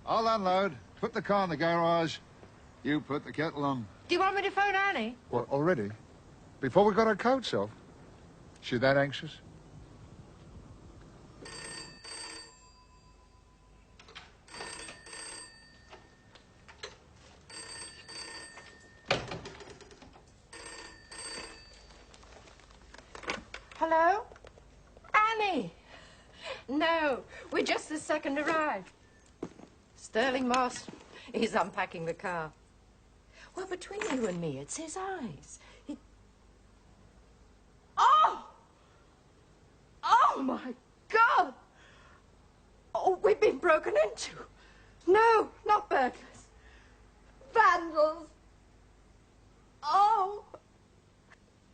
I'll unload. Put the car in the garage. You put the kettle on. Do you want me to phone Annie? What, already? Before we got our coats off? She that anxious? Hello? Annie! No, we're just the second arrived. Sterling Moss, he's unpacking the car. Well, between you and me, it's his eyes. Oh! Oh, my God! Oh, we've been broken into. No, not burglars. Vandals. Oh!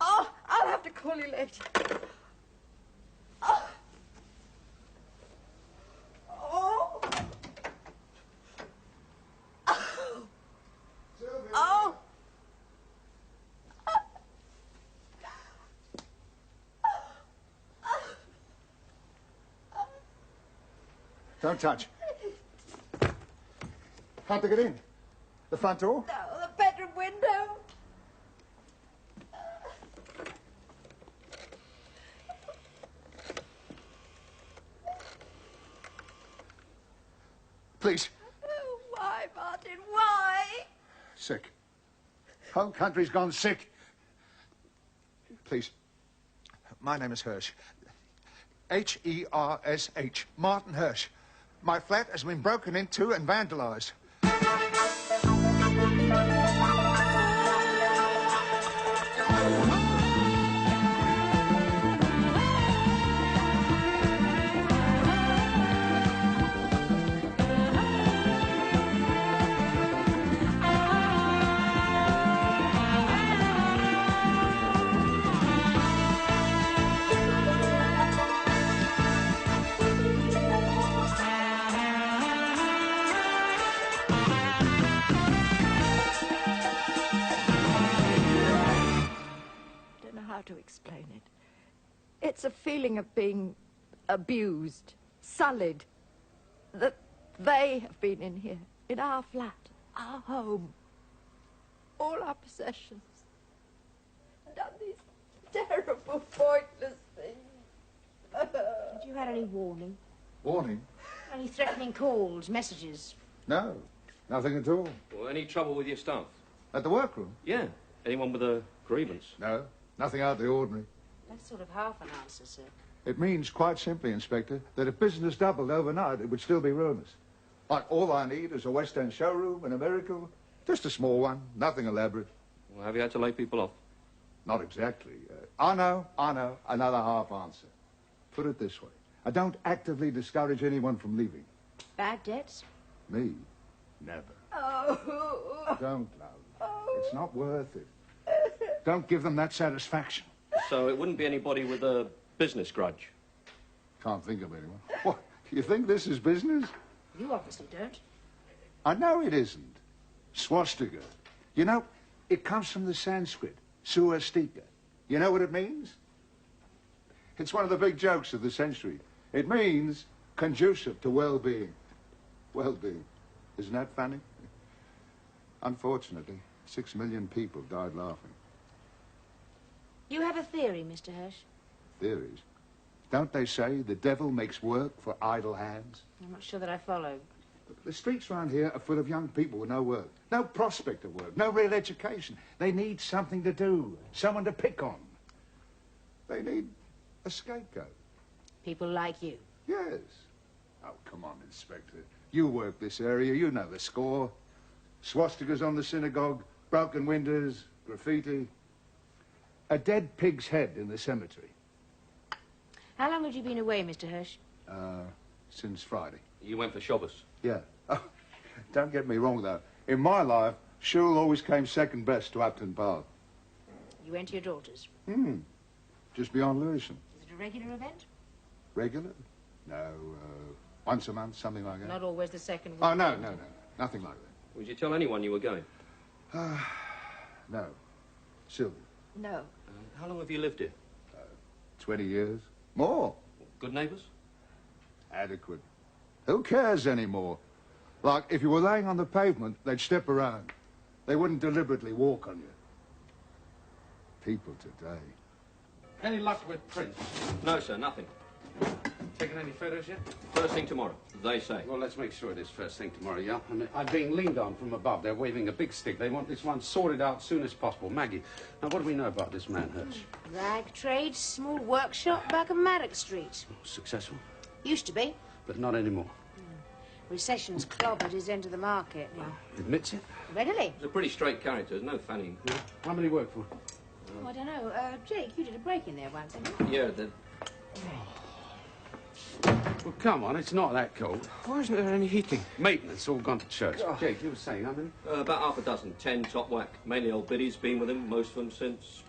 Oh, I'll have to call you later. Oh! Oh! Oh! Oh! Don't touch. How'd they get in? The front door? No, the bedroom window. Please. Why, Martin, why? Sick. Whole country's gone sick. Please. My name is Hirsch. H-E-R-S-H. Martin Hirsch. My flat has been broken into and vandalized. To explain it. It's a feeling of being abused, sullied, that they have been in here, in our flat, our home, all our possessions, and done these terrible, pointless things. Had you had any warning? Warning? Any threatening calls, messages? No, nothing at all. Well, any trouble with your staff? At the workroom? Yeah. Anyone with a grievance? No, nothing out of the ordinary. That's sort of half an answer, sir. It means, quite simply, Inspector, that if business doubled overnight, it would still be ruinous. Like, all I need is a West End showroom and a miracle. Just a small one, nothing elaborate. Well, have you had to lay people off? Not exactly. I know, another half answer. Put it this way. I don't actively discourage anyone from leaving. Bad debts? Me? Never. Oh. Don't, love. It's not worth it. Don't give them that satisfaction. So it wouldn't be anybody with a business grudge? Can't think of anyone. What, you think this is business? You obviously don't. I know it isn't. Swastika. You know, it comes from the Sanskrit, swastika. You know what it means? It's one of the big jokes of the century. It means conducive to well-being. Well-being. Isn't that funny? Unfortunately, 6 million people died laughing. You have a theory, Mr. Hirsch? Theories? Don't they say the devil makes work for idle hands? I'm not sure that I follow. The streets around here are full of young people with no work, no prospect of work, no real education. They need something to do, someone to pick on. They need a scapegoat. People like you? Yes. Oh, come on, Inspector. You work this area, you know the score. Swastikas on the synagogue, broken windows, graffiti. A dead pig's head in the cemetery. How long have you been away, Mr. Hirsch? Since Friday. You went for Shabbos? Yeah. Oh, don't get me wrong, though. In my life, shul always came second best to Upton Park. You went to your daughter's? Just beyond Lewisham. Is it a regular event? Regular? No, once a month, something like that. Not always the second week? Oh, no. Nothing like that. Would you tell anyone you were going? No. Sylvia. No. How long have you lived here? 20 years. More. Good neighbours? Adequate. Who cares anymore? Like, if you were laying on the pavement, they'd step around. They wouldn't deliberately walk on you. People today. Any luck with Prince? No, sir, nothing. Taking any photos yet? First thing tomorrow, they say. Well, let's make sure it is first thing tomorrow, yeah? I mean, I'm being leaned on from above. They're waving a big stick. They want this one sorted out as soon as possible. Maggie, now what do we know about this man, Hirsch? Rag trade, small workshop back of Maddox Street. Successful, Used to be. but not anymore. Recession's clobbered his end of the market now. Admits it? Readily. He's a pretty straight character, there's no fanning. Yeah. How many work for? Oh, I don't know. Jake, you did a break in there once, didn't you? Yeah, the... Well, come on, it's not that cold. Why isn't there any heating? Maintenance, all gone to church. Oh. Jake, you were saying how many? about half a dozen, 10 top whack. Mainly old biddies, been with him, most of them since...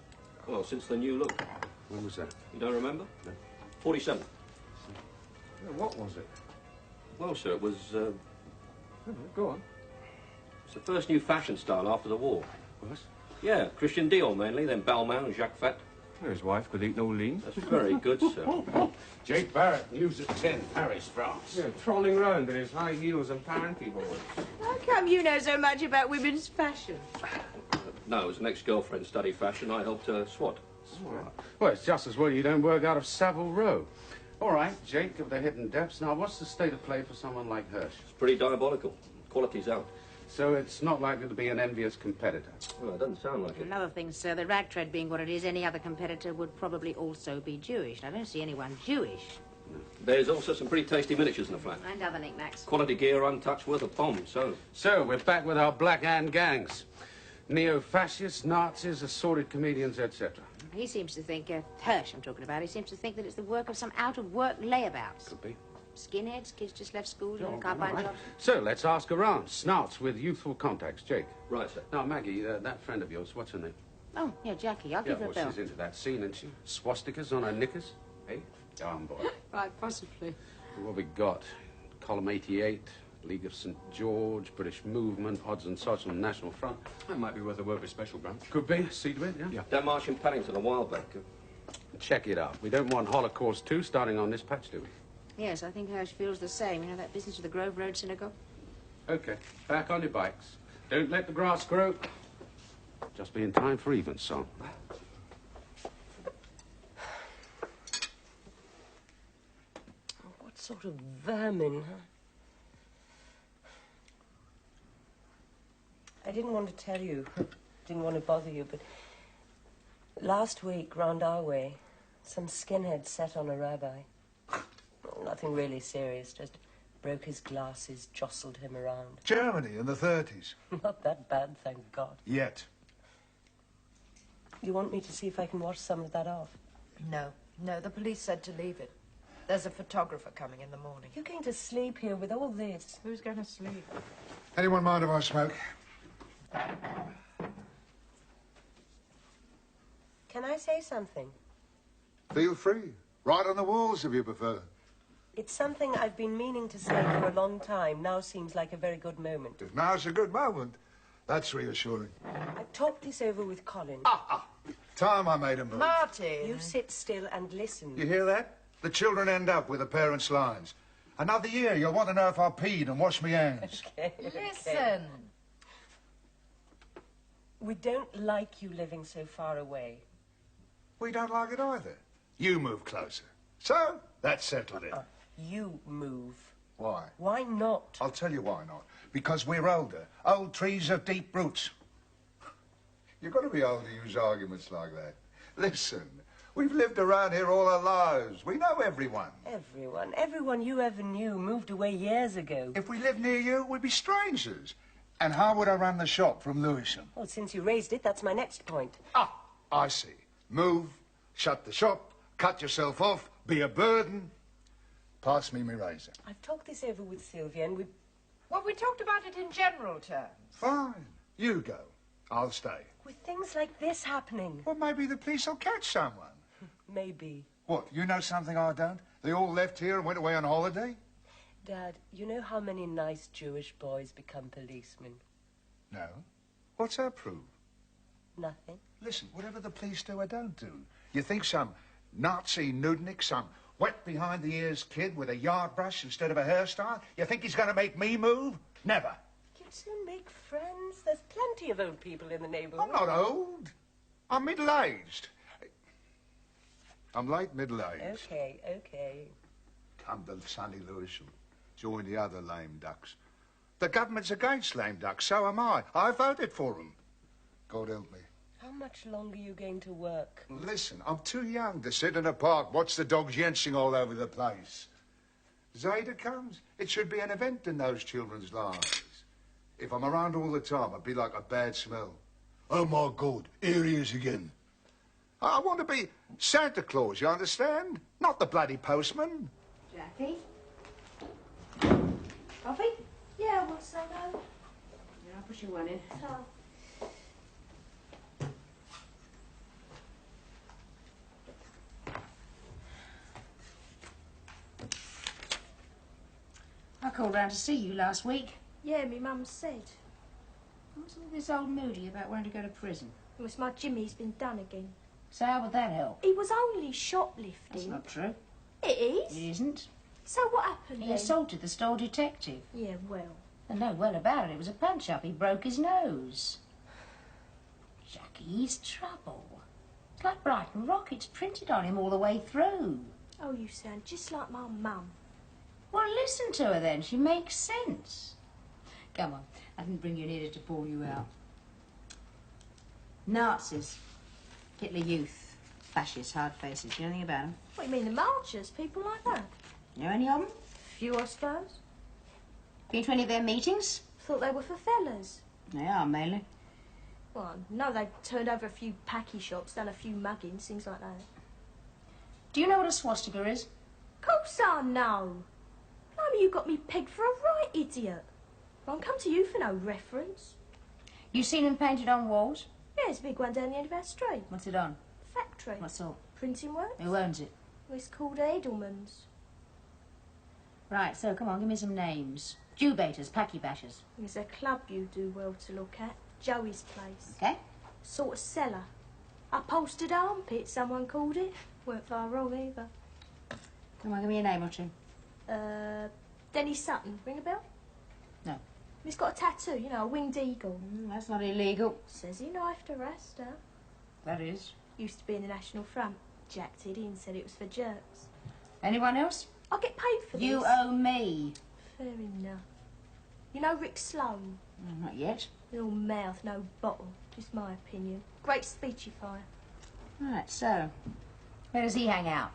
Well, since the new look. When was that? You don't remember? No. 47. Yeah, what was it? Well, sir, it was... Go on. It's the first new fashion style after the war. What? Yeah, Christian Dior mainly, then Balmain and Jacques Fat. His wife could eat no lean. That's very good, sir. Jake Barrett, news at 10, Paris, France. Yeah, trolling round in his high heels and panty boys. How come you know so much about women's fashion? No, as an ex-girlfriend studied fashion, I helped her swat. Well, it's just as well you don't work out of Savile Row. All right, Jake of the hidden depths. Now, what's the state of play for someone like Hirsch? It's pretty diabolical. Quality's out. So it's not likely to be an envious competitor. Well, it doesn't sound like it. Another thing, sir, the rag trade being what it is, any other competitor would probably also be Jewish. And I don't see anyone Jewish. There's also some pretty tasty miniatures in the flat. And other knickknacks. Quality gear, untouched, worth a bomb, so... So, we're back with our Black Hand gangs. Neo-fascists, Nazis, assorted comedians, etc. He seems to think, Hirsch I'm talking about, he seems to think that it's the work of some out-of-work layabouts. Could be. Skinheads, kids just left school Oh, and can't find right. jobs. So, let's ask around. Snouts with youthful contacts. Jake. Right, sir. Now, Maggie, that friend of yours, what's her name? Oh, yeah, Jackie, I'll give her a bell. She's into that scene, isn't she? Swastikas on her knickers. Hey, darn boy. Right, possibly. What we got? Column 88, League of St. George, British Movement, Odds and Sods on the National Front. That might be worth a word with special branch. Could be. See to it, yeah? That march in Paddington a while back. Check it out. We don't want Holocaust 2 starting on this patch, do we? Yes, I think Hirsch feels the same. You know that business with the Grove Road Synagogue? Okay, back on your bikes. Don't let the grass grow. Just be in time for evensong. What sort of vermin, huh? I didn't want to tell you, didn't want to bother you, but last week, round our way, some skinhead set on a rabbi. Well, nothing really serious, just broke his glasses, jostled him around. Germany in the 30s. Not that bad, thank God. Yet. You want me to see if I can wash some of that off? No, the police said to leave it. There's a photographer coming in the morning. You're going to sleep here with all this. Who's going to sleep? Anyone mind if I smoke? Can I say something? Feel free. Right on the walls, if you prefer. It's something I've been meaning to say for a long time. Now seems like a very good moment. If now's a good moment, that's reassuring. I've talked this over with Colin. Time I made a move. Martin! You sit still and listen. You hear that? The children end up with the parents' lines. Another year, you'll want to know if I peed and washed my hands. Listen! We don't like you living so far away. We don't like it either. You move closer. So, that's settled it. You move. Why? Why not? I'll tell you why not. Because we're older. Old trees have deep roots. You've got to be old to use arguments like that. Listen, we've lived around here all our lives. We know everyone. Everyone you ever knew moved away years ago. If we lived near you, we'd be strangers. And how would I run the shop from Lewisham? Well, since you raised it, that's my next point. I see. Move, shut the shop, cut yourself off, be a burden. Pass me my razor. I've talked this over with Sylvia and Well, we talked about it in general terms. Fine. You go. I'll stay. with things like this happening. Well, maybe the police will catch someone. Maybe. What, you know something I don't? They all left here and went away on holiday? Dad, you know how many nice Jewish boys become policemen? No. What's that prove? Nothing. Listen, whatever the police do or don't do, you think some Nazi nudnik, some wet behind the ears kid with a yard brush instead of a hairstyle, you think he's going to make me move? Never. You'd soon make friends. There's plenty of old people in the neighbourhood. I'm not old. I'm middle-aged. I'm late middle-aged. Okay, okay. Come to Sonny Lewis and join the other lame ducks. The government's against lame ducks, so am I. I voted for them. God help me. How much longer are you going to work? Listen, I'm too young to sit in a park, watch the dogs yensing all over the place. Zeta comes, it should be an event in those children's lives. If I'm around all the time, I'd be like a bad smell. Oh, my God, here he is again. I want to be Santa Claus, you understand? Not the bloody postman. Jackie? Coffee? Yeah, what's that though? Yeah, I'll push you one in. Oh. I called round to see you last week. Yeah, me mum said. What's all this old moody about wanting to go to prison? It was my Jimmy's been done again. So how would that help? He was only shoplifting. That's not true. It is? It isn't. So what happened He then? assaulted the store detective. Yeah, well. And no well about it. It was a punch-up. He broke his nose. Jackie, he's trouble. It's like Brighton Rock. It's printed on him all the way through. Oh, you sound just like my mum. Well, listen to her then. She makes sense. Come on. I didn't bring you in here to bawl you out. Nazis. Hitler Youth. Fascists, hard faces. You know anything about them? What, you mean the marchers? People like that? You know any of them? Few, I suppose. Been to any of their meetings? Thought they were for fellas. They are, mainly. Well, no, they turned over a few packy shops, done a few muggings, things like that. Do you know what a swastika is? Course I know. Blimey, you got me pegged for a right idiot. I won't come to you for no reference. You seen them painted on walls? Yeah, there's a big one down the end of our street. What's it on? Factory. What sort? Printing works. Who owns it? Well, it's called Edelman's. Right, so come on, give me some names. Jew baiters, packy bashers. There's a club you do well to look at. Joey's place. Okay? Sort of cellar. Upholstered armpit, someone called it. Weren't far wrong either. Come on, give me a name or two. Denny Sutton. Ring a bell? No. He's got a tattoo, you know, a winged eagle. That's not illegal. Says he knifed a rasta. That is. Used to be in the National Front. Jacked it in, said it was for jerks. Anyone else? I'll get paid for You this. owe me. Fair enough. You know Rick Sloane? Not yet. No mouth, no bottle. Just my opinion. Great speechifier. Right, so, where does he hang out?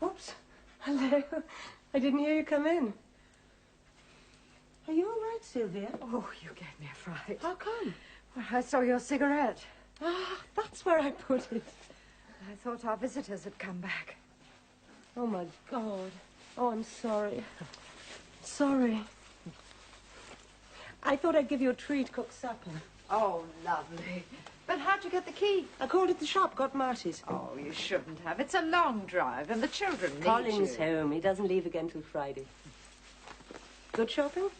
Oops. Hello. I didn't hear you come in. Are you all right, Sylvia? Oh, you gave me a fright. How come? Well, I saw your cigarette. Ah, that's where I put it. I thought our visitors had come back. Oh, my God. Oh, I'm sorry. Sorry. I thought I'd give you a treat, cook supper. Oh, lovely. But how'd you get the key? I called at the shop, got Marty's. Oh, you shouldn't have. It's a long drive, and the children need Colin's you. home. He doesn't leave again till Friday. Good shopping?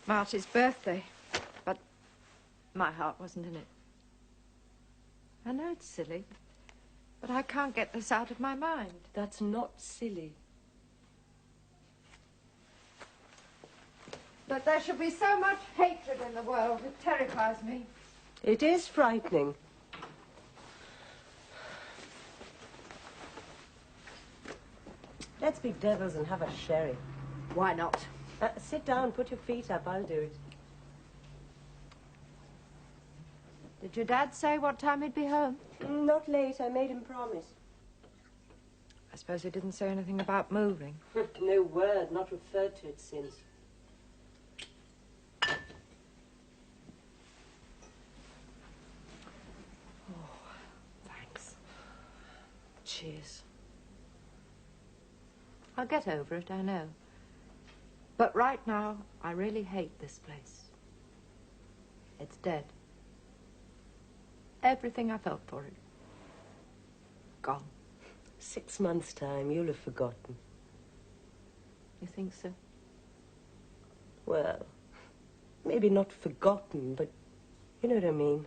Marty's birthday, but my heart wasn't in it. I know it's silly, but I can't get this out of my mind. That's not silly. But there should be so much hatred in the world. It terrifies me. It is frightening. Let's be devils and have a sherry. Why not? Sit down, put your feet up, I'll do it. Did your dad say what time he'd be home? Not late, I made him promise. I suppose he didn't say anything about moving. No word, not referred to it since. Thanks. Cheers. I'll get over it, I know. But right now, I really hate this place. It's dead. Everything I felt for it. Gone. 6 months' time, you'll have forgotten. You think so? Well, maybe not forgotten, but you know what I mean.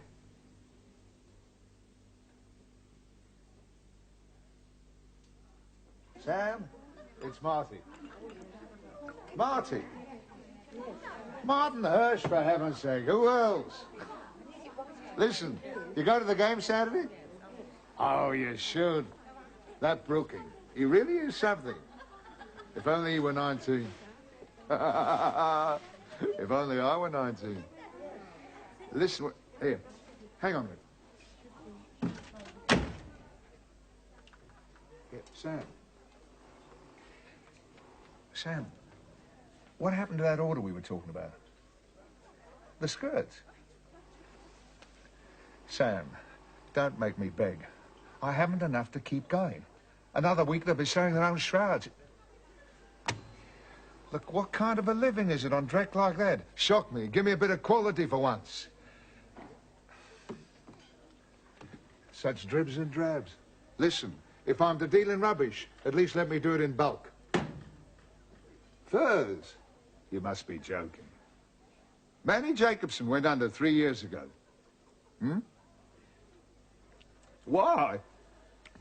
Sam, it's Marty. Marty! Martin Hirsch, for heaven's sake. Who else? Listen, you go to the game Saturday? Oh, you should. That Brooking, he really is something. If only he were 19. If only I were 19. Listen, here, hang on a minute. Yeah, Sam. Sam, what happened to that order we were talking about? The skirts. Sam, don't make me beg. I haven't enough to keep going. Another week they'll be sewing their own shrouds. Look, what kind of a living is it on dreck like that? Shock me. Give me a bit of quality for once. Such dribs and drabs. Listen, if I'm to deal in rubbish, at least let me do it in bulk. Furs? You must be joking. Manny Jacobson went under 3 years ago. Hmm? Why?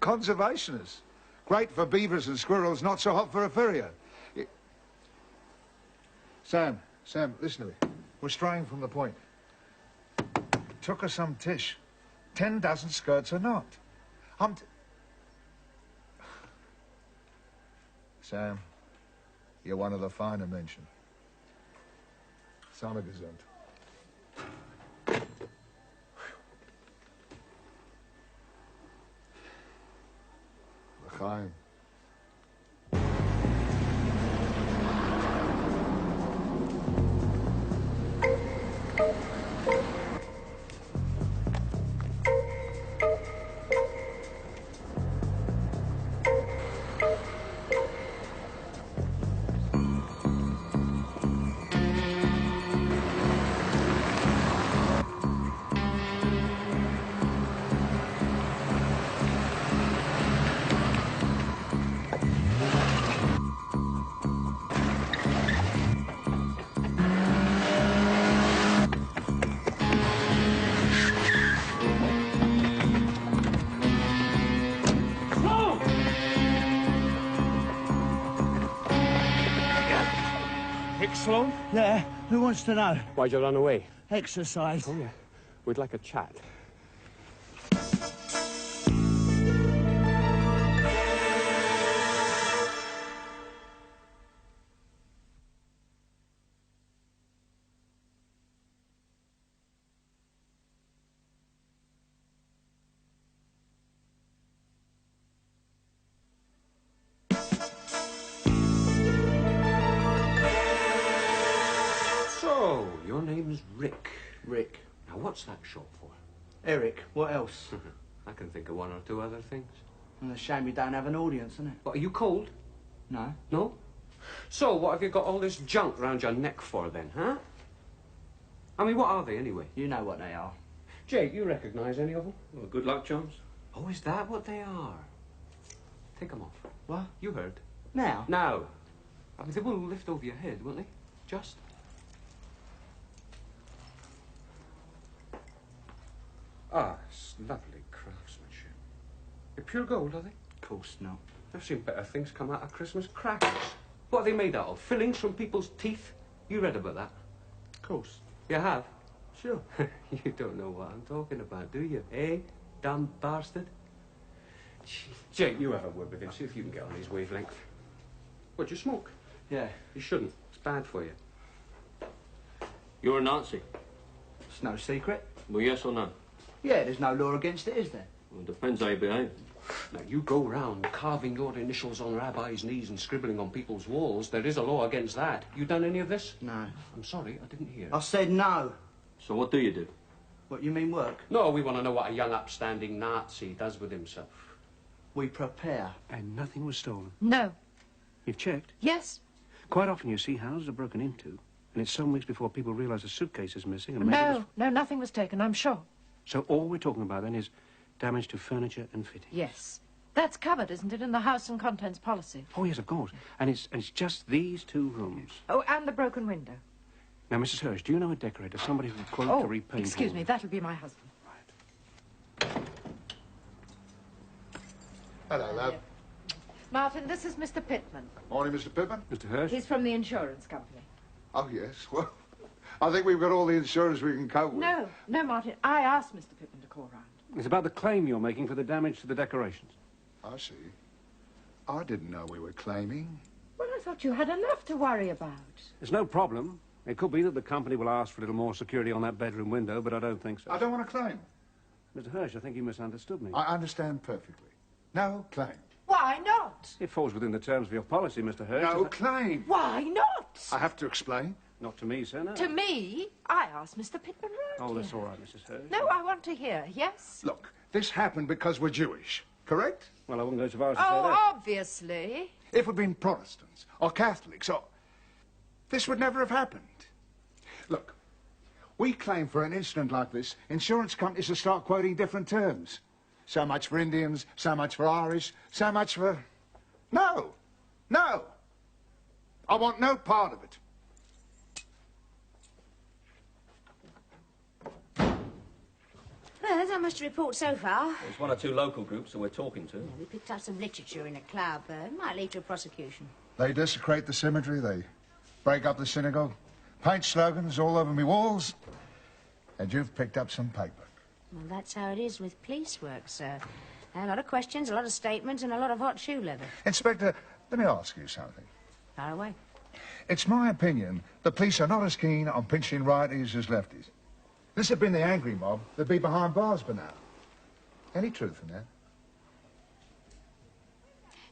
Conservationists. Great for beavers and squirrels, not so hot for a furrier. Sam, listen to me. We're straying from the point. Took her some tish. 10 dozen skirts or not. Sam, you're one of the finer Menschen. Samen gesund. L'chaim. Sloan? Yeah, who wants to know? Why'd you run away? Exercise. Oh, yeah. We'd like a chat. So, your name's Rick. Rick. Now, what's that short for? Eric, what else? I can think of one or two other things. Well, a shame you don't have an audience, isn't it? What, are you cold? No. No? So, what have you got all this junk round your neck for, then, huh? I mean, what are they, anyway? You know what they are. Jake, you recognise any of them? Well, good luck, Jones. Oh, is that what they are? Take them off. What? You heard. Now? Now. I mean, they will lift over your head, won't they? Just. Ah, it's lovely craftsmanship. They're pure gold, are they? Of course not. I've seen better things come out of Christmas crackers. What are they made out of? Fillings from people's teeth? You read about that? Of course. You have? Sure. You don't know what I'm talking about, do you? Eh, dumb bastard? Jake, you have a word with him. See if you can get on his wavelength. What, you smoke? Yeah. You shouldn't. It's bad for you. You're a Nazi. It's no secret. Well, yes or no? Yeah, there's no law against it, is there? Well, it depends how you behave. Now, you go round carving your initials on rabbis' knees and scribbling on people's walls. There is a law against that. You done any of this? No. I'm sorry, I didn't hear. I said no. So what do you do? What, you mean work? No, we want to know what a young upstanding Nazi does with himself. We prepare. And nothing was stolen. No. You've checked? Yes. Quite often you see houses are broken into, and it's some weeks before people realise a suitcase is missing. And maybe No, nothing was taken, I'm sure. So all we're talking about then is damage to furniture and fittings. Yes. That's covered, isn't it, in the house and contents policy? Oh, yes, of course. And it's just these 2 rooms. Oh, and the broken window. Now, Mrs. Hirsch, do you know a decorator, somebody who can quote to repaint excuse all me, of it? that'll be my husband. Hello, love. Martin, this is Mr. Pittman. Morning, Mr. Pittman. Mr. Hirsch? He's from the insurance company. Oh, yes. Well, I think we've got all the insurance we can cope with. No, Martin. I asked Mr. Pittman to call round. It's about the claim you're making for the damage to the decorations. I see. I didn't know we were claiming. Well, I thought you had enough to worry about. There's no problem. It could be that the company will ask for a little more security on that bedroom window, but I don't think so. I don't want to claim. Mr. Hirsch, I think you misunderstood me. I understand perfectly. No claim. Why not? It falls within the terms of your policy, Mr. Hirsch. No claim. Why not? I have to explain. Not to me, sir, no. To me? I asked Mr. Pittman round Oh, that's here. all right, Mrs. Hirsch. No, I want to hear, yes? Look, this happened because we're Jewish, correct? Well, I wouldn't go so far as to say Oh, that. obviously. If we'd been Protestants or Catholics or... this would never have happened. Look, we claim for an incident like this, insurance companies will start quoting different terms. So much for Indians, so much for Irish, so much for... No! No! I want no part of it. Well, there's not much to report so far. There's 1 or 2 local groups that we're talking to. Yeah, we picked up some literature in a club. Might lead to a prosecution. They desecrate the cemetery, they break up the synagogue, paint slogans all over me walls, and you've picked up some paper. Well, that's how it is with police work, sir. A lot of questions, a lot of statements, and a lot of hot shoe leather. Inspector, let me ask you something. Far away. It's my opinion the police are not as keen on pinching righties as lefties. This had been the angry mob, they'd be behind bars by now. Any truth in that?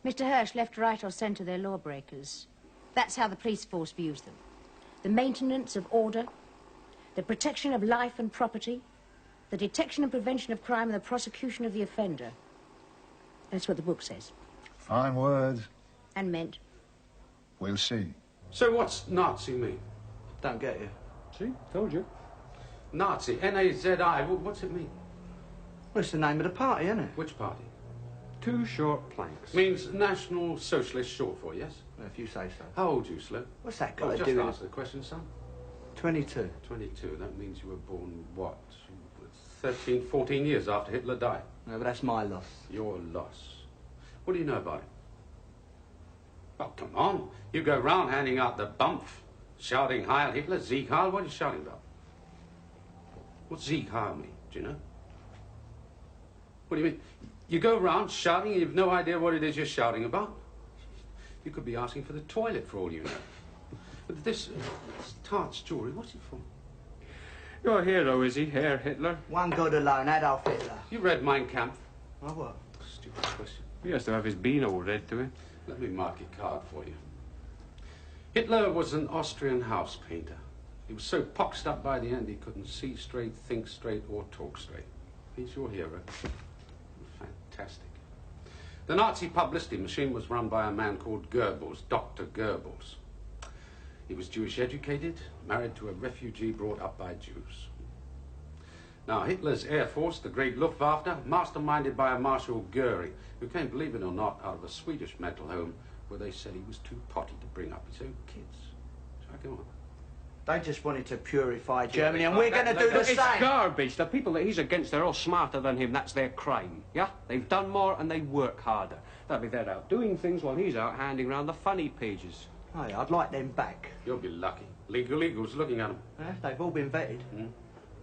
Mr. Hirsch, left, right, or centre, they're lawbreakers. That's how the police force views them. The maintenance of order, the protection of life and property, the detection and prevention of crime, and the prosecution of the offender. That's what the book says. Fine words. And meant. We'll see. So what's Nazi mean? Don't get you. See? Told you. Nazi, N-A-Z-I, what's it mean? Well, it's the name of the party, isn't it? Which party? 2 short planks. Means National Socialist short for, yes? Well, if you say so. How old are you, Slim? What's that Oh, got to just do with answer the question, son. 22. 22, that means you were born, what, 13, 14 years after Hitler died. No, but that's my loss. Your loss. What do you know about it? Oh, come on. You go round handing out the bump, shouting Heil Hitler, Sieg Heil. What are you shouting about? What's Sieg Heil mean? Do you know? What do you mean? You go round shouting and you've no idea what it is you're shouting about? You could be asking for the toilet for all you know. But this tart's jewelry, what's it for? Your hero, is he, Herr Hitler? One god alone, Adolf Hitler. You read Mein Kampf? Oh, what? Stupid question. He has to have his bean all read to him. Let me mark your card for you. Hitler was an Austrian house painter. He was so poxed up by the end he couldn't see straight, think straight, or talk straight. He's your hero. Fantastic. The Nazi publicity machine was run by a man called Goebbels, Dr. Goebbels. He was Jewish educated, married to a refugee brought up by Jews. Now, Hitler's Air Force, the great Luftwaffe, masterminded by a Marshal Goering, who came, believe it or not, out of a Swedish mental home where they said he was too potty to bring up his own kids. So I go on. They just wanted to purify Germany, and we're going to do the It's same. garbage. The people that he's against, they're all smarter than him. That's their crime, yeah? They've done more and they work harder. That'll be they're out doing things while he's out handing round the funny pages. Hey, I'd like them back. You'll be lucky. Legal Eagle's looking at them. They've all been vetted. Hmm?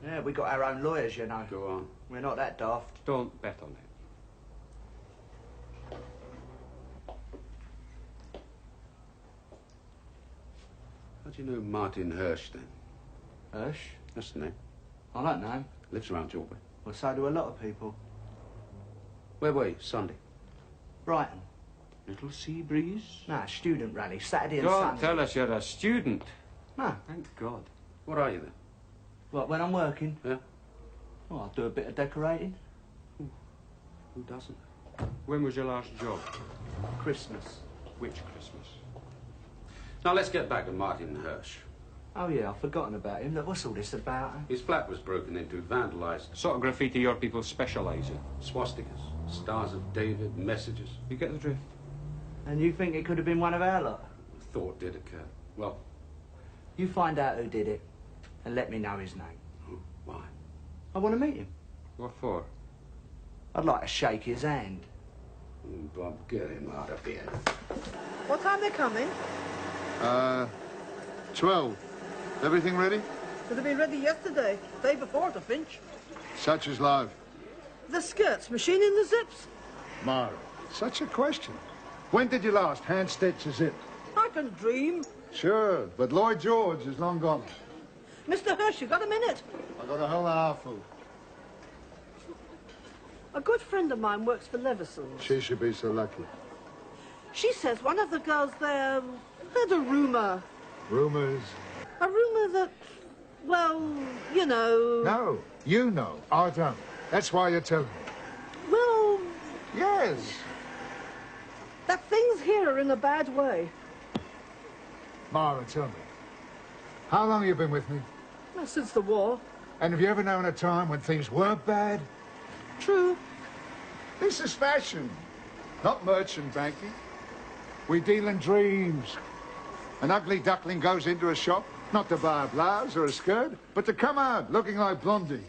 Yeah, we got our own lawyers, you know. Go on. We're not that daft. Don't bet on it. How do you know Martin Hirsch, then? Hirsch? That's the name. I don't know him. Lives around your way. Well, so do a lot of people. Where were you, Sunday? Brighton. Little sea breeze? Nah, student rally, Saturday and Don't Sunday. tell us you're a student. No. Thank God. What are you, then? What, when I'm working? Yeah? Well, I do a bit of decorating. Who doesn't? When was your last job? Christmas. Which Christmas? Now, let's get back to Martin Hirsch. Oh, yeah, I've forgotten about him. Look, what's all this about? His flat was broken into, vandalised. Sort of graffiti your people specialise in. Swastikas, stars of David, messages. You get the drift? And you think it could have been one of our lot? Thought did occur. Well, You find out who did it and let me know his name. why? I want to meet him. What for? I'd like to shake his hand. Bob, get him out of here. What time they coming? 12. Everything ready? Should have been ready yesterday, day before to Finch. Such is life. The skirts, machining the zips? Mara, such a question. When did you last hand stitch a zip? I can dream. Sure, but Lloyd George is long gone. Mr. Hirsch, you got a minute? I got a whole hour full. A good friend of mine works for Levison's. She should be so lucky. She says one of the girls there heard a rumour. Rumors? A rumour that, well, you know... No, you know. I don't. That's why you're telling me. Well, Yes. that things here are in a bad way. Mara, tell me. How long have you been with me? Well, since the war. And have you ever known a time when things weren't bad? True. This is fashion, not merchant banking. We deal in dreams. An ugly duckling goes into a shop, not to buy a blouse or a skirt, but to come out looking like Blondie.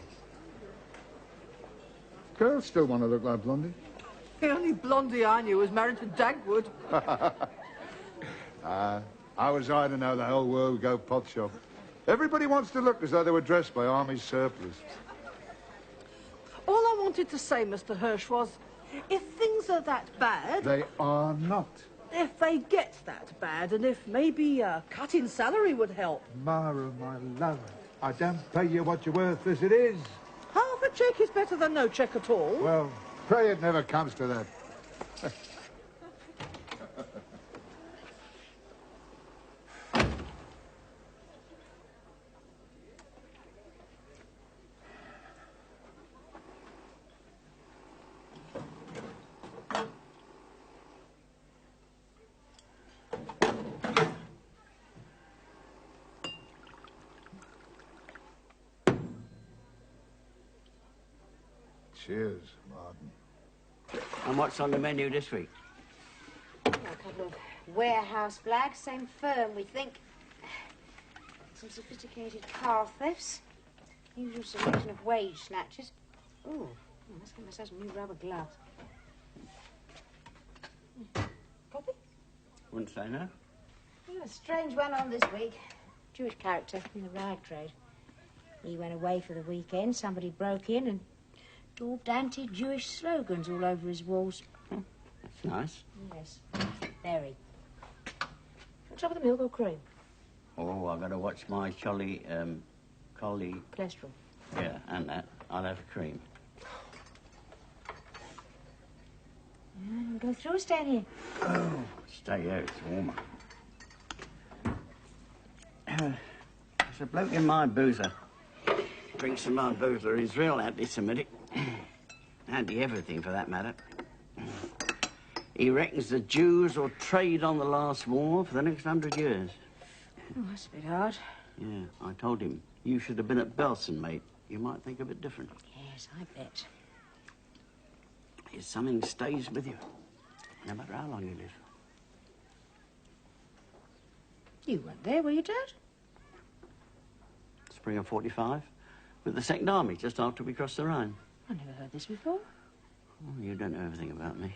Girls still want to look like Blondie. The only Blondie I knew was married to Dagwood. How was I to know the whole world would go pot shop? Everybody wants to look as though they were dressed by army surplus. All I wanted to say, Mr. Hirsch, was if things are that bad... They are not. If they get that bad, and if maybe a cut in salary would help. Mara, my love, I don't pay you what you're worth as it is. Half a cheque is better than no cheque at all. Well, pray it never comes to that. Cheers, Martin. And what's on the menu this week? A couple of warehouse blags, same firm, we think. Some sophisticated car thefts. Usual selection of wage snatchers. Ooh, I must get myself some new rubber gloves. Copy? Wouldn't say no. A strange one on this week. Jewish character in the rag trade. He went away for the weekend. Somebody broke in and daubed anti-Jewish slogans all over his walls. That's nice. Yes, very. Top of the milk or cream? Oh, I've got to watch my collie. Cholesterol. Yeah, and that. I'll have a cream. Go through or stand here? Oh, stay out. It's warmer. There's a bloke in my boozer. Drinks in my boozer. He's real anti-Semitic. Anti-everything, for that matter. He reckons the Jews will trade on the last war for the next 100 years. Oh, that's a bit hard. Yeah, I told him, you should have been at Belsen, mate. You might think a bit different. Yes, I bet. It's something stays with you, no matter how long you live. You weren't there, were you, Dad? Spring of 45, with the Second Army, just after we crossed the Rhine. I never heard this before. Oh, you don't know everything about me.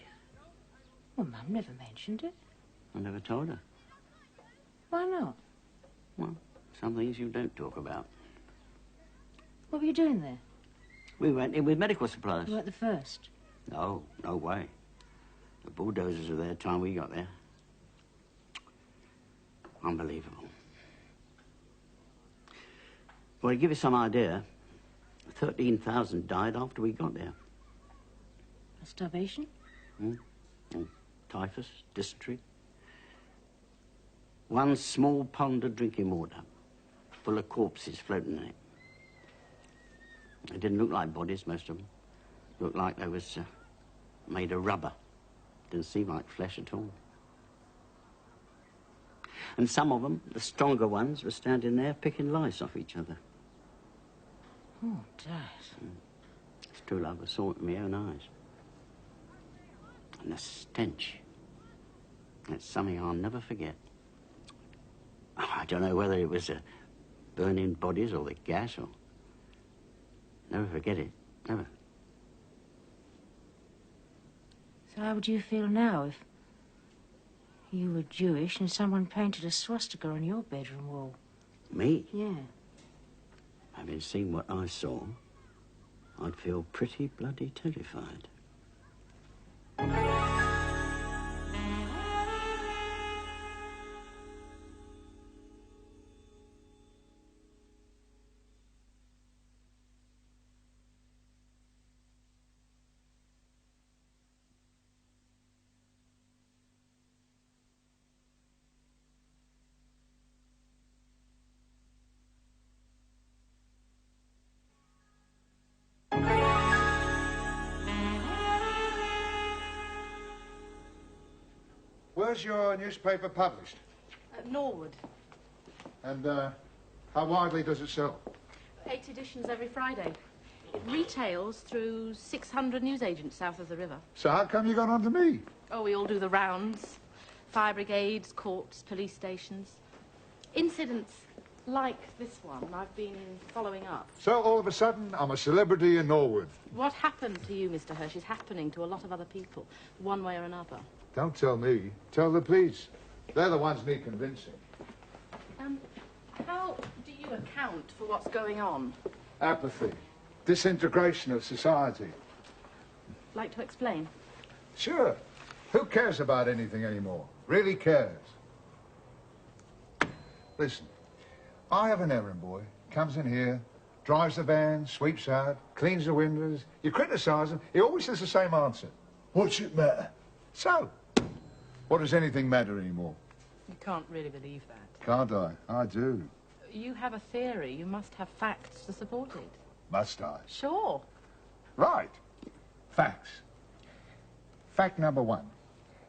Well, Mum never mentioned it. I never told her. Why not? Well, some things you don't talk about. What were you doing there? We went in with medical supplies. You weren't the first. No, no way. The bulldozers were there time we got there. Unbelievable. Well, to give you some idea, 13,000 died after we got there. Starvation? Typhus, dysentery. One small pond of drinking water, full of corpses floating in it. They didn't look like bodies, most of them. Looked like they was made of rubber. Didn't seem like flesh at all. And some of them, the stronger ones, were standing there picking lice off each other. Oh, Dad. It's true, I saw it with my own eyes. And the stench. It's something I'll never forget. I don't know whether it was the burning bodies or the gas or... Never forget it. Never. So how would you feel now if you were Jewish and someone painted a swastika on your bedroom wall? Me? Yeah. Having seen what I saw, I'd feel pretty bloody terrified. Where's your newspaper published? At Norwood. And how widely does it sell? 8 editions every Friday. It retails through 600 newsagents south of the river. So how come you got on to me? Oh, we all do the rounds. Fire brigades, courts, police stations. Incidents like this one I've been following up. So all of a sudden, I'm a celebrity in Norwood. What happened to you, Mr. Hirsch, is happening to a lot of other people, one way or another. Don't tell me. Tell the police. They're the ones need convincing. How do you account for what's going on? Apathy. Disintegration of society. Like to explain? Sure. Who cares about anything anymore? Really cares? Listen, I have an errand boy. Comes in here, drives the van, sweeps out, cleans the windows. You criticise him, he always says the same answer. What's it matter? So, what does anything matter anymore? You can't really believe that. Can't I? I do. You have a theory. You must have facts to support it. Must I? Sure. Right. Facts. Fact number 1.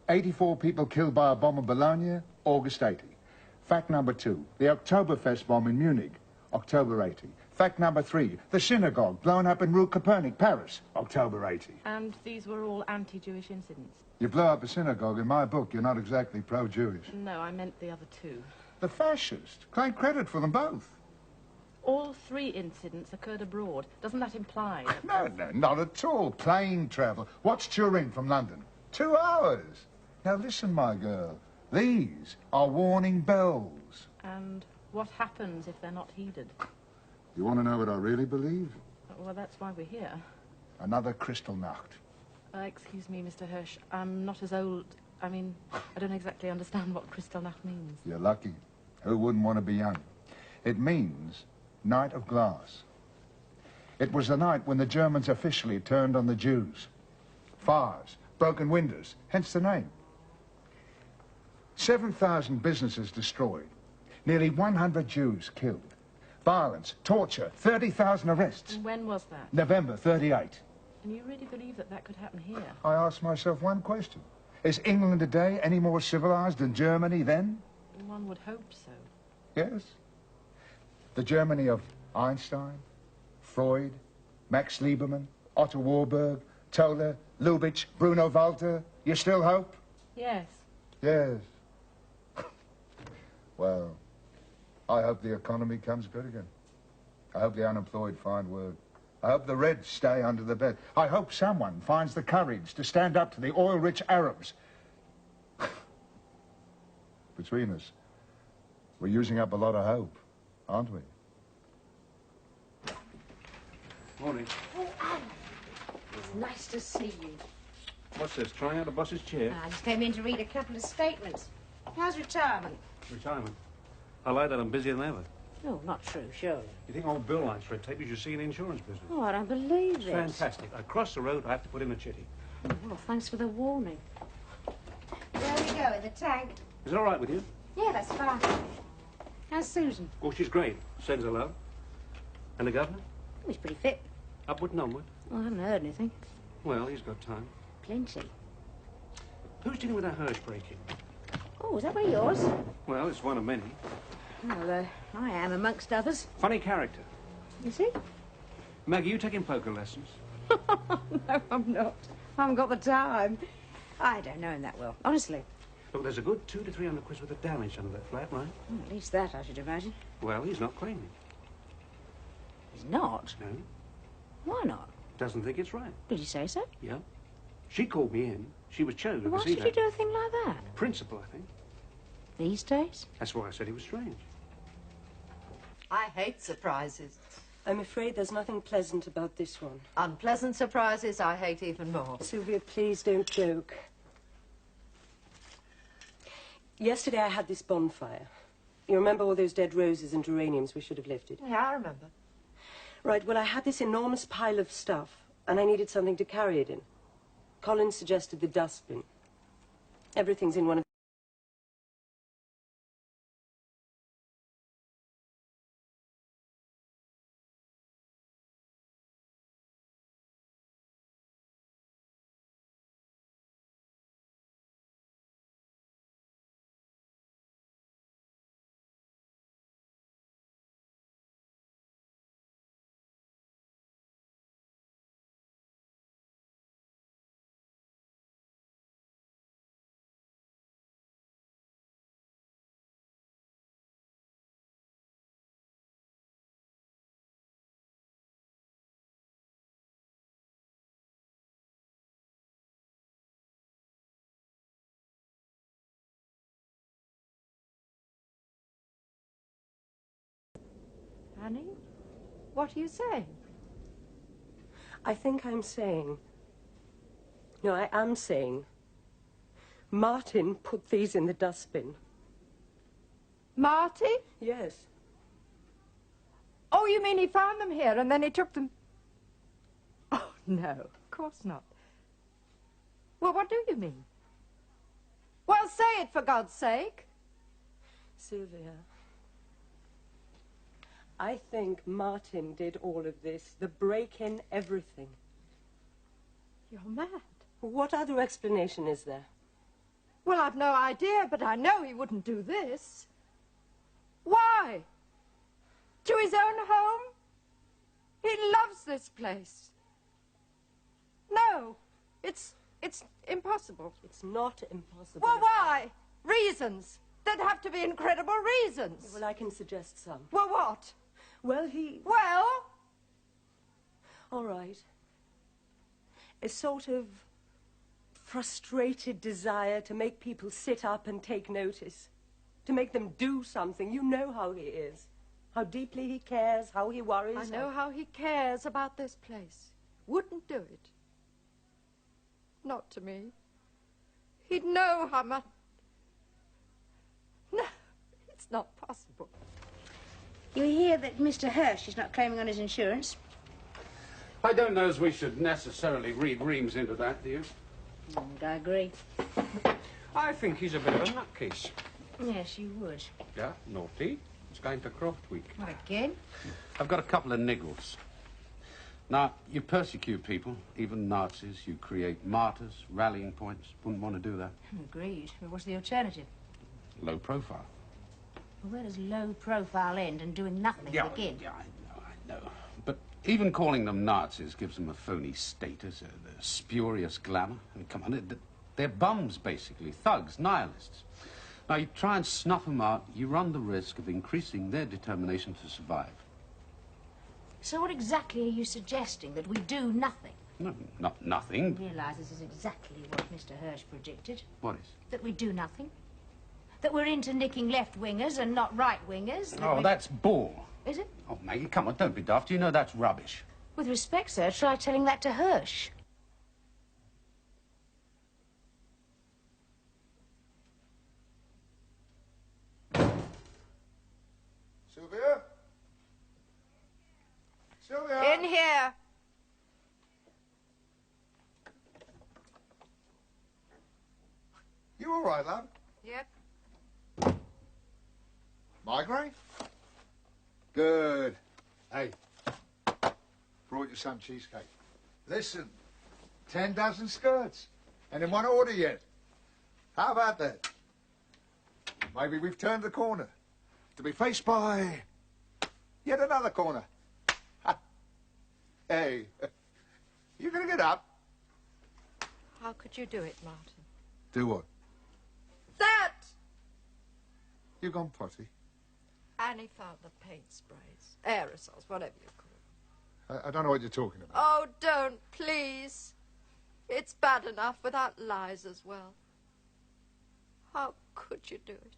84 people killed by a bomb in Bologna, August 80. Fact number 2. The Oktoberfest bomb in Munich, October 80. Fact number 3. The synagogue blown up in Rue Copernic, Paris, October 80. And these were all anti-Jewish incidents? You blow up a synagogue, in my book, you're not exactly pro-Jewish. No, I meant the other 2. The fascists claim credit for them both. All 3 incidents occurred abroad. Doesn't that imply... No, not at all. Plane travel. What's Turin from London? 2 hours. Now listen, my girl. These are warning bells. And what happens if they're not heeded? You want to know what I really believe? Well, that's why we're here. Another Kristallnacht. Excuse me, Mr. Hirsch. I'm not as old... I mean, I don't exactly understand what Kristallnacht means. You're lucky. Who wouldn't want to be young? It means night of glass. It was the night when the Germans officially turned on the Jews. Fires, broken windows, hence the name. 7,000 businesses destroyed. Nearly 100 Jews killed. Violence, torture, 30,000 arrests. And when was that? November 38. And you really believe that that could happen here? I asked myself one question. Is England today any more civilized than Germany then? One would hope so. Yes. The Germany of Einstein, Freud, Max Lieberman, Otto Warburg, Toller, Lubitsch, Bruno Walter. You still hope? Yes. Yes. Well, I hope the economy comes good again. I hope the unemployed find work. I hope the Reds stay under the bed. I hope someone finds the courage to stand up to the oil-rich Arabs. Between us, we're using up a lot of hope, aren't we? Morning. Oh, Anne. It's nice to see you. What's this, trying out a boss's chair? I just came in to read a couple of statements. How's retirement? Retirement. I like that I'm busier than ever. No, not true, surely. You think old Bill likes red tape? You should see an insurance business. Oh, I don't believe It's this. fantastic. I cross the road, I have to put in a chitty. Oh, well, thanks for the warning. There we go, in the tank. Is it all right with you? Yeah, that's fine. How's Susan? Oh, she's great. Sends her love. And the governor? Oh, he's pretty fit. Upward and onward. Oh, I haven't heard anything. Well, he's got time. Plenty. Who's dealing with that Hirsch break-in? Oh, is that one of yours? Well, it's one of many. Well, I am amongst others. Funny character. Is he? Maggie, you taking poker lessons? No, I'm not. I haven't got the time. I don't know him that well, honestly. Look, there's a good 200 to 300 quid worth of damage under that flat, right? Well, at least that, I should imagine. Well, he's not claiming. He's not? No. Why not? Doesn't think it's right. Did you say so? Yeah. She called me in. She was chosen to Why see should that. you do a thing like that? Principle, I think. These days? That's why I said he was strange. I hate surprises. I'm afraid there's nothing pleasant about this one. Unpleasant surprises I hate even more. Sylvia, please don't joke. Yesterday I had this bonfire. You remember all those dead roses and geraniums we should have lifted? Yeah, I remember. Right, well, I had this enormous pile of stuff, and I needed something to carry it in. Colin suggested the dustbin. Everything's in one of... Annie, what are you saying? I think I'm saying... No, I am saying... Martin put these in the dustbin. Marty? Yes. Oh, you mean he found them here and then he took them... Oh, no, of course not. Well, what do you mean? Well, say it, for God's sake. Sylvia, I think Martin did all of this. The break-in, everything. You're mad. What other explanation is there? Well, I've no idea, but I know he wouldn't do this. Why? To his own home? He loves this place. No, it's impossible. It's not impossible. Well, why? Reasons. There'd have to be incredible reasons. Well, I can suggest some. Well, what? Well, he... Well? All right. A sort of frustrated desire to make people sit up and take notice. To make them do something. You know how he is. How deeply he cares, how he worries. I know how he cares about this place. Wouldn't do it. Not to me. He'd know how much... No, it's not possible. You hear that Mr. Hirsch is not claiming on his insurance? I don't know as we should necessarily read reams into that, do you? I agree. I think he's a bit of a nutcase. Yes, you would. Yeah, naughty. It's going to Croft Week. What, again? I've got a couple of niggles. Now, you persecute people, even Nazis. You create martyrs, rallying points. Wouldn't want to do that. Agreed. But what's the alternative? Low profile. Well, where does low profile end and doing nothing begin? Yeah, I know. But even calling them Nazis gives them a phony status, a spurious glamour. I mean, come on, they're bums, basically. Thugs, nihilists. Now, you try and snuff them out, you run the risk of increasing their determination to survive. So what exactly are you suggesting? That we do nothing? No, not nothing. You realise this is exactly what Mr. Hirsch predicted. What is? That we do nothing? That we're into nicking left-wingers and not right-wingers? Oh, that's bull. Is it? Oh, Maggie, come on, don't be daft. You know that's rubbish. With respect, sir, try telling that to Hirsch. Sylvia? Sylvia? In here. You all right, love? Yep. Migraine? Good. Hey, brought you some cheesecake. Listen, 10 dozen skirts. And in one order yet. How about that? Maybe we've turned the corner. To be faced by yet another corner. Ha. Hey, you gonna get up? How could you do it, Martin? Do what? That! You gone potty? Annie found the paint sprays, aerosols, whatever you call them. I don't know what you're talking about. Oh, don't, please. It's bad enough without lies as well. How could you do it?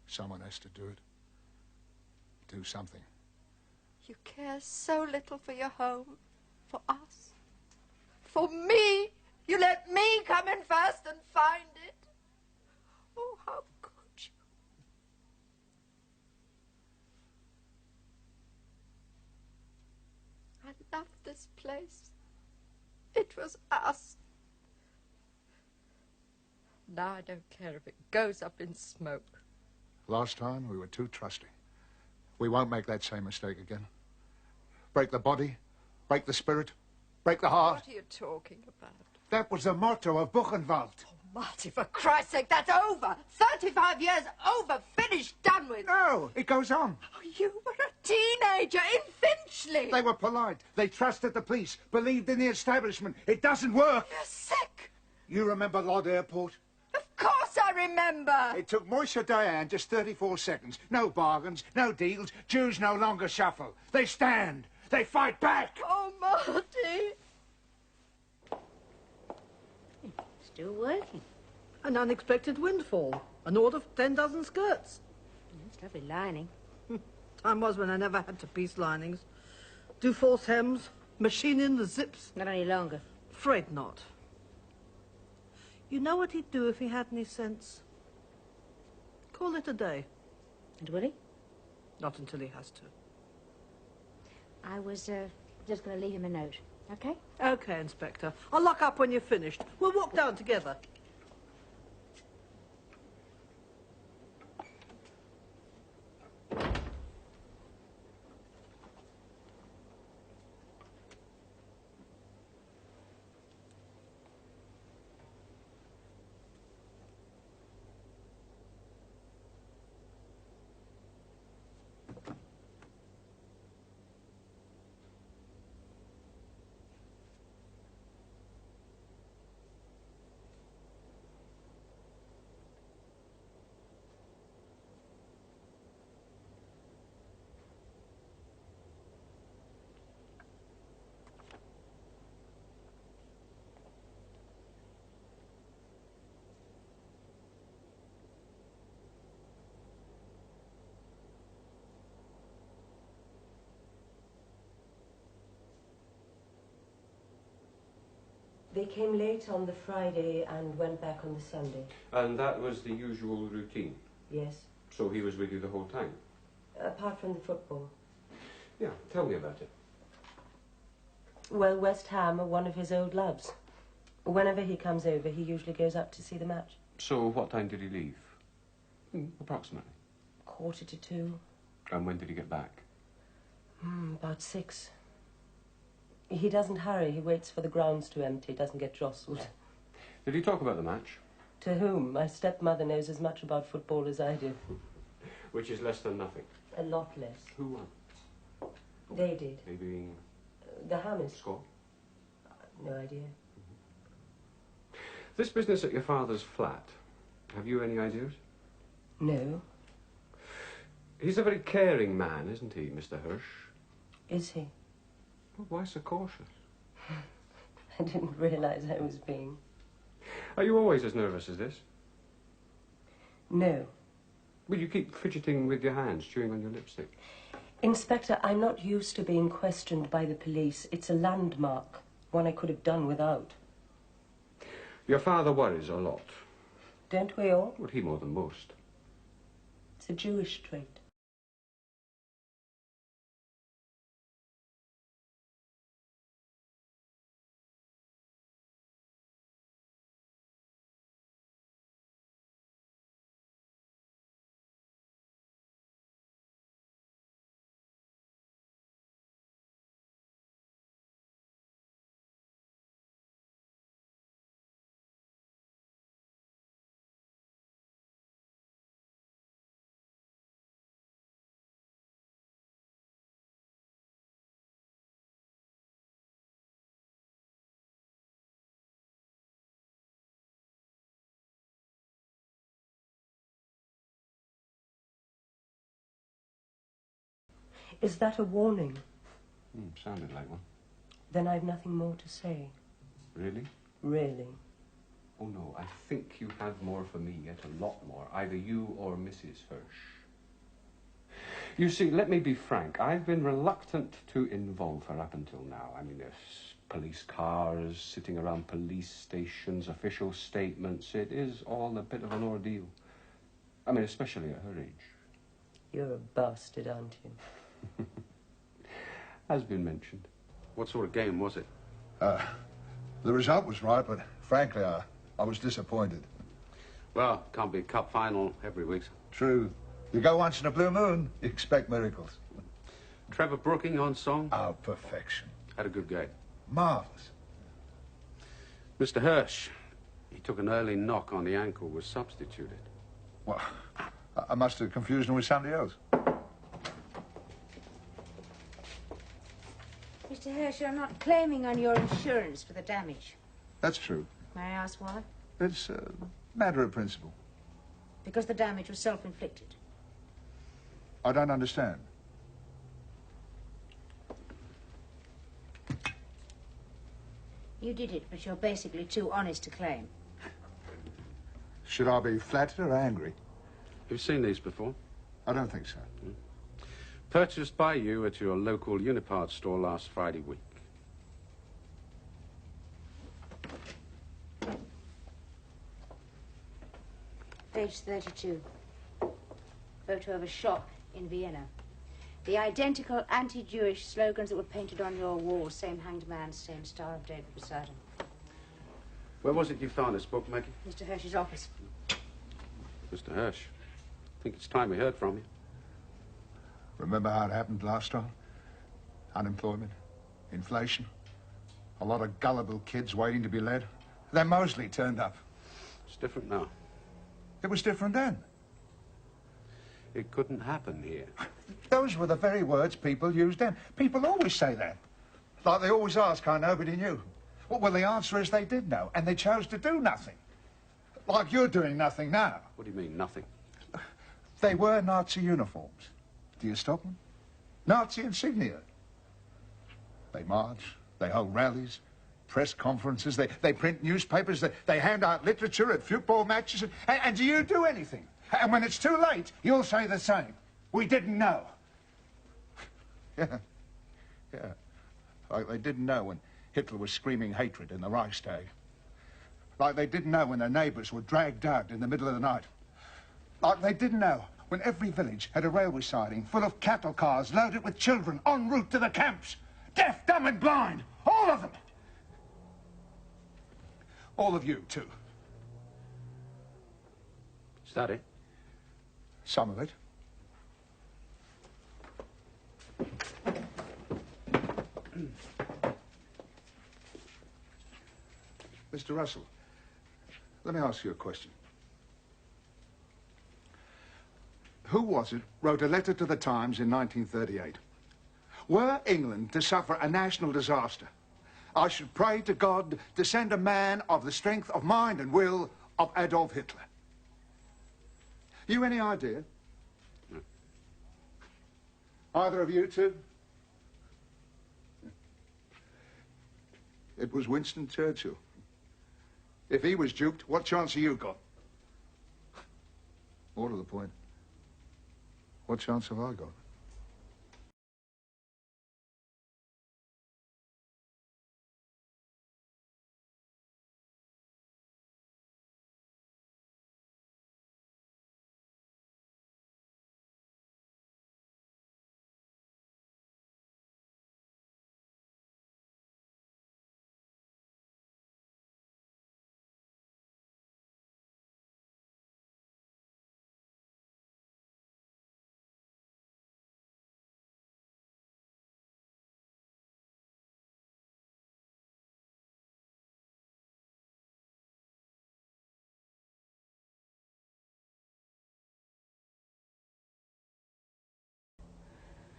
Someone has to do it. Do something. You care so little for your home, for us, for me. You let me come in first and find it. Oh, how could you? I loved this place. It was us. Now I don't care if it goes up in smoke. Last time, we were too trusting. We won't make that same mistake again. Break the body, break the spirit, break the heart. What are you talking about? That was the motto of Buchenwald. Oh, Marty, for Christ's sake, that's over. 35 years over, finished, done with. No, it goes on. Oh, you were a teenager in Finchley. They were polite. They trusted the police, believed in the establishment. It doesn't work. You're sick. You remember Lod Airport? Of course I remember. It took Moisha Diane just 34 seconds. No bargains, no deals. Jews no longer shuffle. They stand. They fight back. Oh, Marty. Still working. An unexpected windfall. An order for 10 dozen skirts. It's lovely lining. Time was when I never had to piece linings. Do false hems, machine in the zips. Not any longer. Afraid not. You know what he'd do if he had any sense? Call it a day. And will he? Not until he has to. I was just going to leave him a note. Okay? Okay, Inspector. I'll lock up when you're finished. We'll walk down together. They came late on the Friday and went back on the Sunday. And that was the usual routine? Yes. So he was with you the whole time? Apart from the football. Yeah, tell me about it. Well, West Ham are one of his old loves. Whenever he comes over, he usually goes up to see the match. So what time did he leave? Approximately. 1:45. And when did he get back? About 6. He doesn't hurry. He waits for the grounds to empty, doesn't get jostled. Did he talk about the match? To whom? My stepmother knows as much about football as I do. Which is less than nothing. A lot less. Who won? They did. They being... The Hammers. Score? No idea. This business at your father's flat, have you any ideas? No. He's a very caring man, isn't he, Mr. Hirsch? Is he? Well, why so cautious? I didn't realize I was being... Are you always as nervous as this? No. Will you keep fidgeting with your hands, chewing on your lipstick? Inspector, I'm not used to being questioned by the police. It's a landmark, one I could have done without. Your father worries a lot. Don't we all? Well, he more than most. It's a Jewish trait. Is that a warning? Sounded like one. Then I've nothing more to say. Really? Really. Oh, no, I think you have more for me, yet a lot more. Either you or Mrs. Hirsch. You see, let me be frank. I've been reluctant to involve her up until now. I mean, there's police cars, sitting around police stations, official statements. It is all a bit of an ordeal. I mean, especially at her age. You're a bastard, aren't you? Has been mentioned. What sort of game was it? The result was right, but frankly, I was disappointed. Well, can't be a cup final every week. True. You go once in a blue moon, you expect miracles. Trevor Brooking on song? Oh, perfection. Had a good game. Marvellous. Mr. Hirsch, he took an early knock on the ankle, was substituted. Well, I must have confused him with somebody else. Mr. Hirsch, you're not claiming on your insurance for the damage. That's true. May I ask why? It's a matter of principle. Because the damage was self-inflicted. I don't understand. You did it, but you're basically too honest to claim. Should I be flattered or angry? You've seen these before? I don't think so. Purchased by you at your local Unipart store last Friday week. Page 32. Photo of a shop in Vienna. The identical anti-Jewish slogans that were painted on your wall. Same hanged man, same Star of David beside him. Where was it you found this book, Maggie? Mr. Hirsch's office. Mr. Hirsch, I think it's time we heard from you. Remember how it happened last time? Unemployment, inflation, a lot of gullible kids waiting to be led. Then Mosley turned up. It's different now. It was different then. It couldn't happen here. Those were the very words people used then. People always say that. Like they always ask how nobody knew. Well, the answer is they did know, and they chose to do nothing. Like you're doing nothing now. What do you mean, nothing? They wear Nazi uniforms. Do you stop them? Nazi insignia. They march, they hold rallies, press conferences, they print newspapers, they hand out literature at football matches, and do you do anything? And when it's too late, you'll say the same. We didn't know. Yeah. Like they didn't know when Hitler was screaming hatred in the Reichstag. Like they didn't know when their neighbours were dragged out in the middle of the night. Like they didn't know when every village had a railway siding full of cattle cars loaded with children en route to the camps. Deaf, dumb and blind. All of them. All of you, too. Is that it? Some of it. Mr. Russell, let me ask you a question. Who was it wrote a letter to the Times in 1938? Were England to suffer a national disaster, I should pray to God to send a man of the strength of mind and will of Adolf Hitler. You any idea? No. Either of you two? It was Winston Churchill. If he was duped, what chance have you got? More to the point, what chance have I got?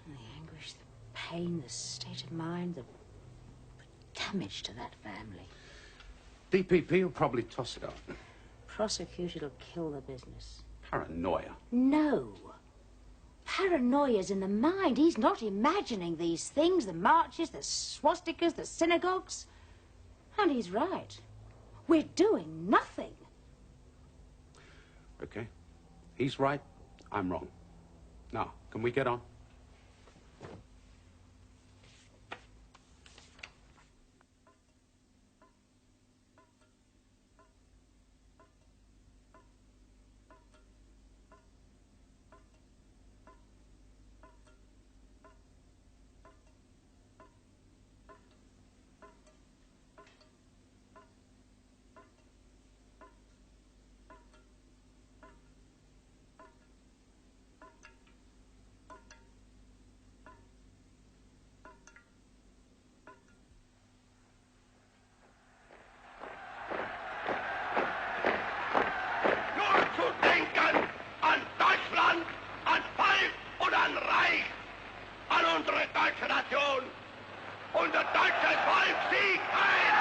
The anguish, the pain, the state of mind, the damage to that family. DPP will probably toss it out. Prosecuted will kill the business. Paranoia. No. Paranoia's in the mind. He's not imagining these things, the marches, the swastikas, the synagogues. And he's right. We're doing nothing. Okay. He's right, I'm wrong. Now, can we get on? Unsere deutsche Nation, unser deutsches Volk, Sieg heil!